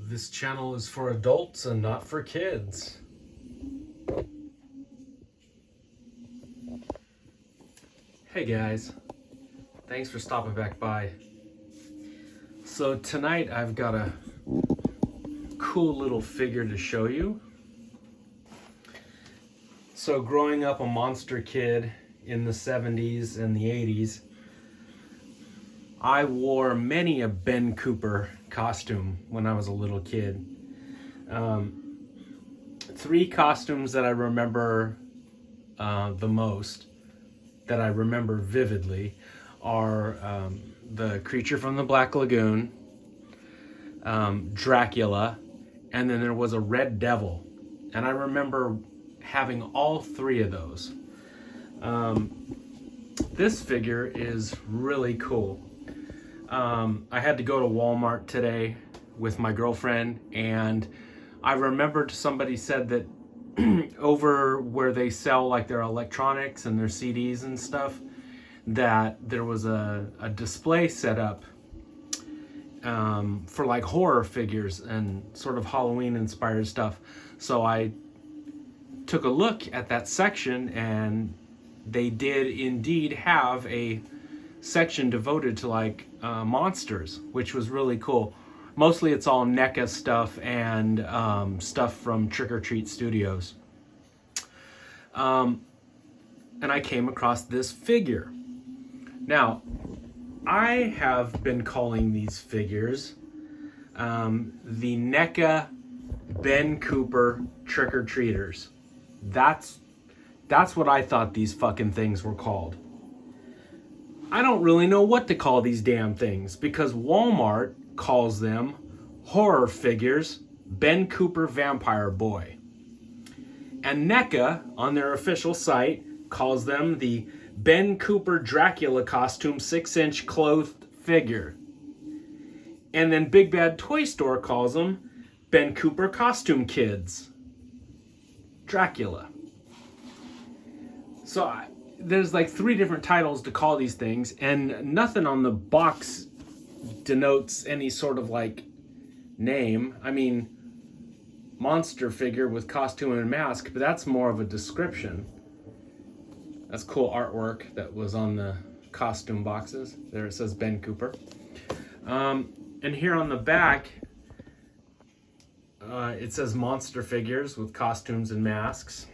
This channel is for adults and not for kids. Hey guys, thanks for stopping back by. So tonight I've got a cool little figure to show you. So growing up a monster kid in the 70s and the 80s, I wore many a Ben Cooper costume when I was a little kid. Three costumes that I remember the most, that I remember vividly, are the creature from the Black Lagoon, Dracula, and then there was a red devil. And I remember having all three of those. This figure is really cool. I had to go to Walmart today with my girlfriend, and I remembered somebody said that over where they sell like their electronics and their CDs and stuff, that there was a display set up for like horror figures and sort of Halloween inspired stuff. So I took a look at that section, and they did indeed have a section devoted to like monsters, which was really cool. Mostly it's all NECA stuff and stuff from Trick or Treat Studios. And I came across this figure. Now, I have been calling these figures the NECA Ben Cooper Trick or Treaters. That's what I thought these fucking things were called. I don't really know what to call these damn things, because Walmart calls them horror figures Ben Cooper Vampire Boy. And NECA, on their official site, calls them the Ben Cooper Dracula costume 6-inch clothed figure. And then Big Bad Toy Store calls them Ben Cooper Costume Kids Dracula. So there's like three different titles to call these things, and nothing on the box denotes any sort of like name. I mean, monster figure with costume and mask, but that's more of a description. That's cool artwork that was on the costume boxes. There it says Ben Cooper. And here on the back, it says monster figures with costumes and masks.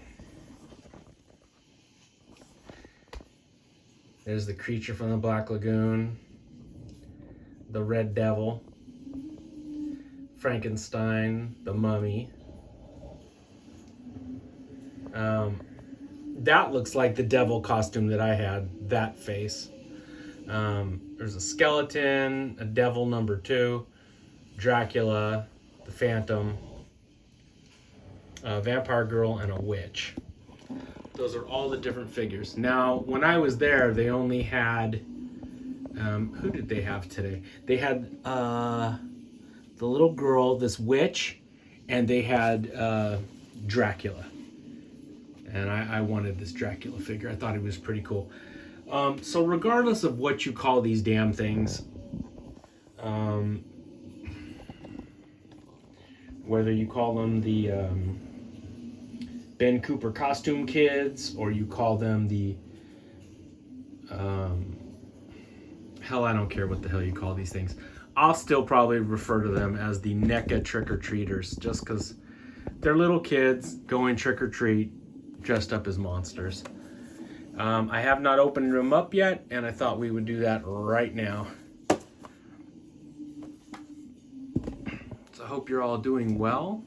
There's the creature from the Black Lagoon, the Red Devil, Frankenstein, the Mummy. That looks like the devil costume that I had, that face. There's a skeleton, a devil number 2, Dracula, the Phantom, a vampire girl, and a witch. Those are all the different figures. Now, when I was there, they only had, who did they have today? They had the little girl, this witch, and they had Dracula. And I wanted this Dracula figure. I thought he was pretty cool. So regardless of what you call these damn things, whether you call them the Ben Cooper Costume Kids, or you call them the hell, I don't care what the hell you call these things. I'll still probably refer to them as the NECA Trick or Treaters, just because they're little kids going trick or treat dressed up as monsters. I have not opened them up yet, and I thought we would do that right now. So I hope you're all doing well.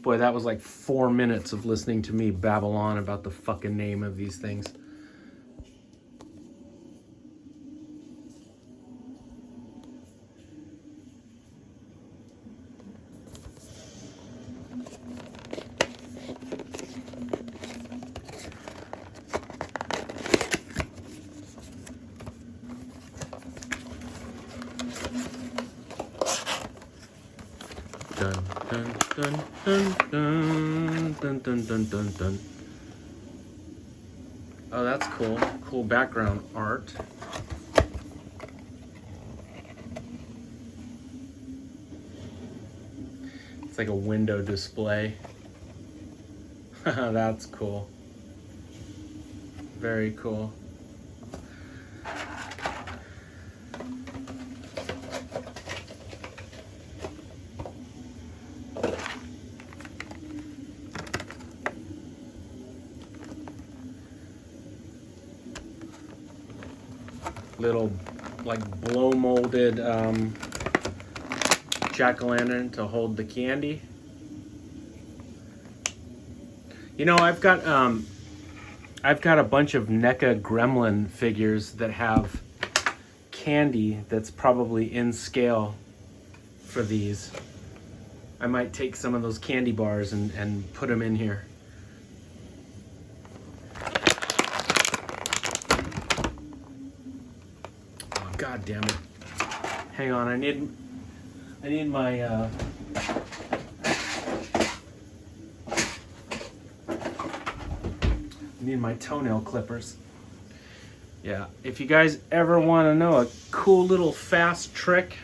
Boy, that was like 4 minutes of listening to me babble on about the fucking name of these things. Dun, dun, dun, dun, dun, dun, dun, dun, dun, dun. Oh, that's cool. Cool background art. It's like a window display. That's cool. Very cool. Little like blow molded jack-o'-lantern to hold the candy. You know, I've got a bunch of NECA gremlin figures that have candy that's probably in scale for these. I might take some of those candy bars and put them in here. Oh, God damn it. Hang on, I need my need my toenail clippers. Yeah, if you guys ever want to know a cool little fast trick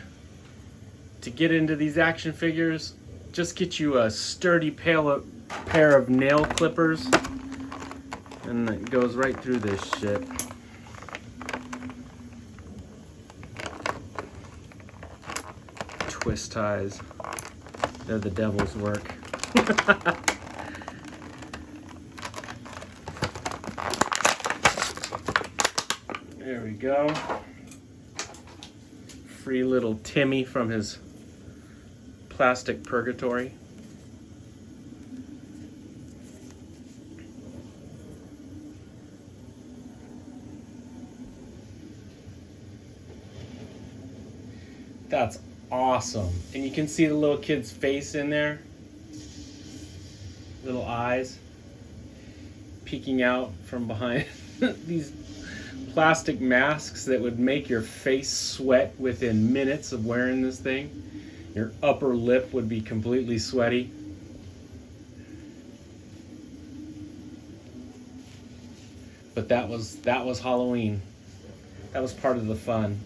to get into these action figures, just get you a sturdy pair of nail clippers and it goes right through this shit. Twist ties, they're the devil's work. There we go. Free little Timmy from his plastic purgatory. That's awesome. And you can see the little kid's face in there. Little eyes peeking out from behind these plastic masks that would make your face sweat within minutes of wearing this thing. Your upper lip would be completely sweaty. But that was Halloween. That was part of the fun.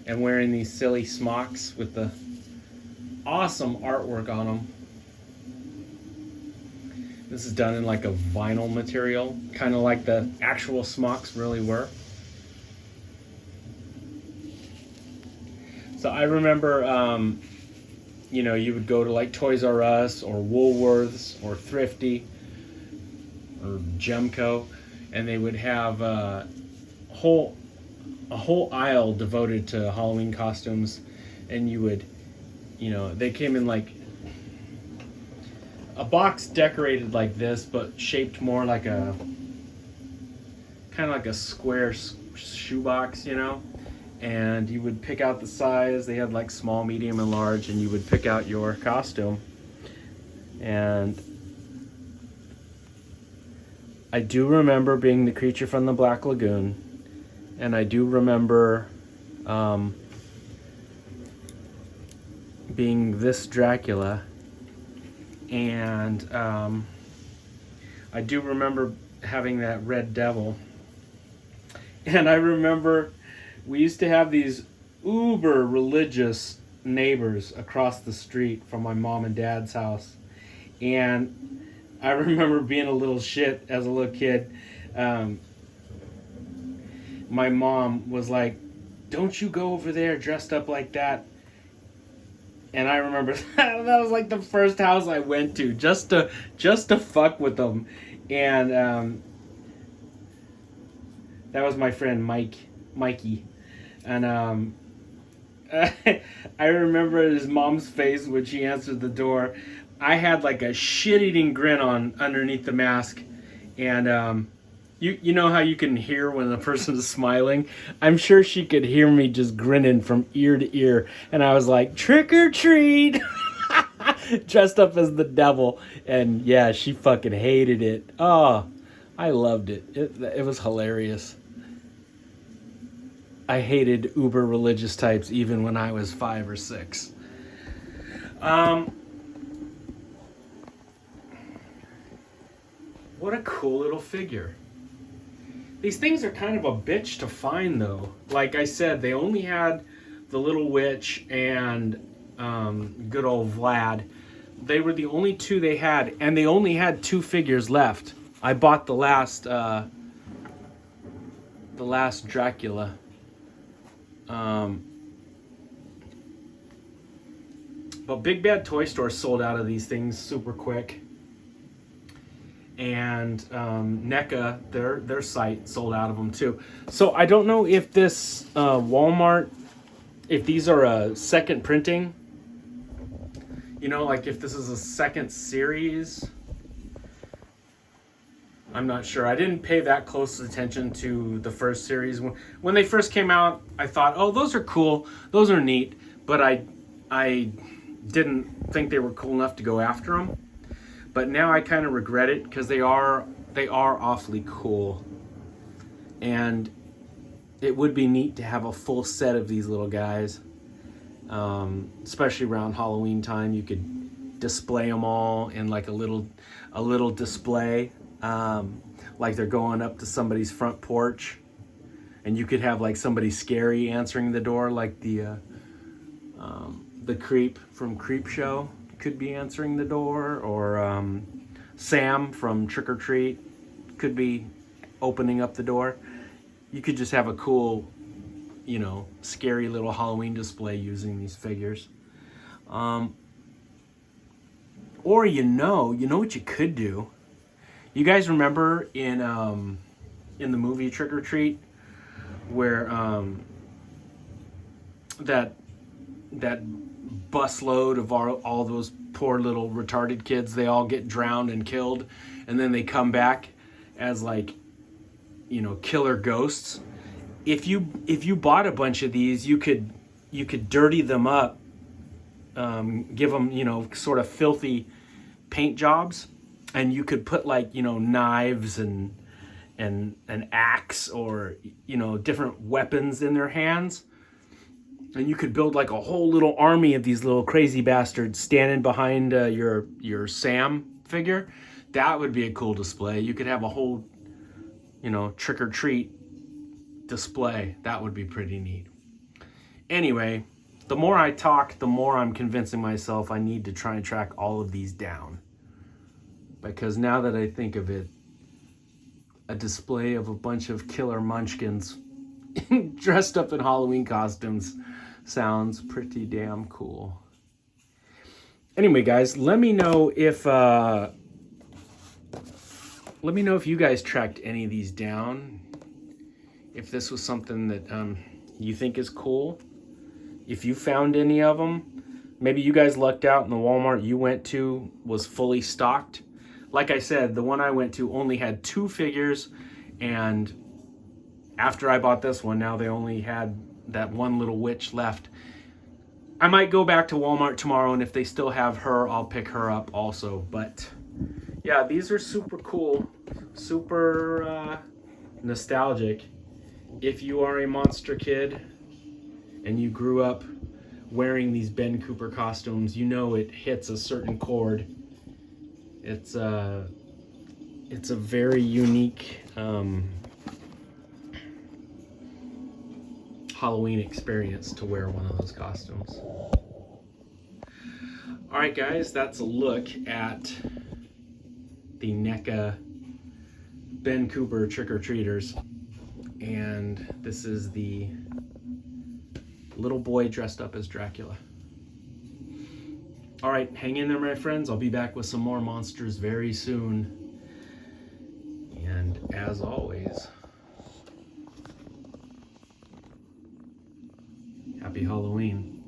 And wearing these silly smocks with the awesome artwork on them. This is done in like a vinyl material, kind of like the actual smocks really were. So I remember, you know, you would go to like Toys R Us or Woolworths or Thrifty or Gemco, and they would have a whole aisle devoted to Halloween costumes, and you would, you know, they came in like a box decorated like this, but shaped more like a kind of like a square shoebox, you know. And you would pick out the size. They had like small, medium, and large, and you would pick out your costume. And I do remember being the creature from the Black Lagoon, and I do remember being this Dracula. And I do remember having that red devil. And I remember we used to have these uber religious neighbors across the street from my mom and dad's house. And I remember being a little shit as a little kid. My mom was like, "Don't you go over there dressed up like that." And I remember that was like the first house I went to just to fuck with them. And that was my friend Mikey. And I remember his mom's face when she answered the door. I had like a shit-eating grin on underneath the mask. And you know how you can hear when the person is smiling? I'm sure she could hear me just grinning from ear to ear. And I was like, "Trick or treat!" Dressed up as the devil. And yeah, she fucking hated it. Oh, I loved it. It was hilarious. I hated uber religious types even when I was 5 or 6. What a cool little figure. These things are kind of a bitch to find, though. Like I said, they only had the little witch and good old Vlad. They were the only two they had, and they only had 2 figures left. I bought the last Dracula. But Big Bad Toy Store sold out of these things super quick. And NECA, their site, sold out of them too. So I don't know if this Walmart, if these are a second printing. You know, like if this is a second series. I'm not sure. I didn't pay that close attention to the first series. When they first came out, I thought, oh, those are cool. Those are neat. But I didn't think they were cool enough to go after them. But now I kind of regret it because they are awfully cool. And it would be neat to have a full set of these little guys. Especially around Halloween time, you could display them all in like a little display. Like they're going up to somebody's front porch, and you could have like somebody scary answering the door, like the creep from Creep Show could be answering the door, or Sam from Trick or Treat could be opening up the door. You could just have a cool, you know, scary little Halloween display using these figures. Or you know what you could do. You guys remember in the movie Trick or Treat, where that busload of all those poor little retarded kids, they all get drowned and killed, and then they come back as like, you know, killer ghosts. If you bought a bunch of these, you could dirty them up, give them, you know, sort of filthy paint jobs. And you could put like, you know, knives and an axe, or, you know, different weapons in their hands. And you could build like a whole little army of these little crazy bastards standing behind your Sam figure. That would be a cool display. You could have a whole, you know, trick or treat display. That would be pretty neat. Anyway, the more I talk, the more I'm convincing myself I need to try and track all of these down. Because now that I think of it, a display of a bunch of killer munchkins dressed up in Halloween costumes sounds pretty damn cool. Anyway, guys, let me know if you guys tracked any of these down. If this was something that you think is cool. If you found any of them. Maybe you guys lucked out and the Walmart you went to was fully stocked. Like I said, the one I went to only had 2 figures, and after I bought this one, now they only had that one little witch left. I might go back to Walmart tomorrow, and if they still have her, I'll pick her up also. But yeah, these are super cool, super nostalgic. If you are a monster kid and you grew up wearing these Ben Cooper costumes, you know it hits a certain chord. It's a very unique Halloween experience to wear one of those costumes. All right, guys, that's a look at the NECA Ben Cooper trick-or-treaters. And this is the little boy dressed up as Dracula. All right, hang in there, my friends. I'll be back with some more monsters very soon. And as always, happy Halloween.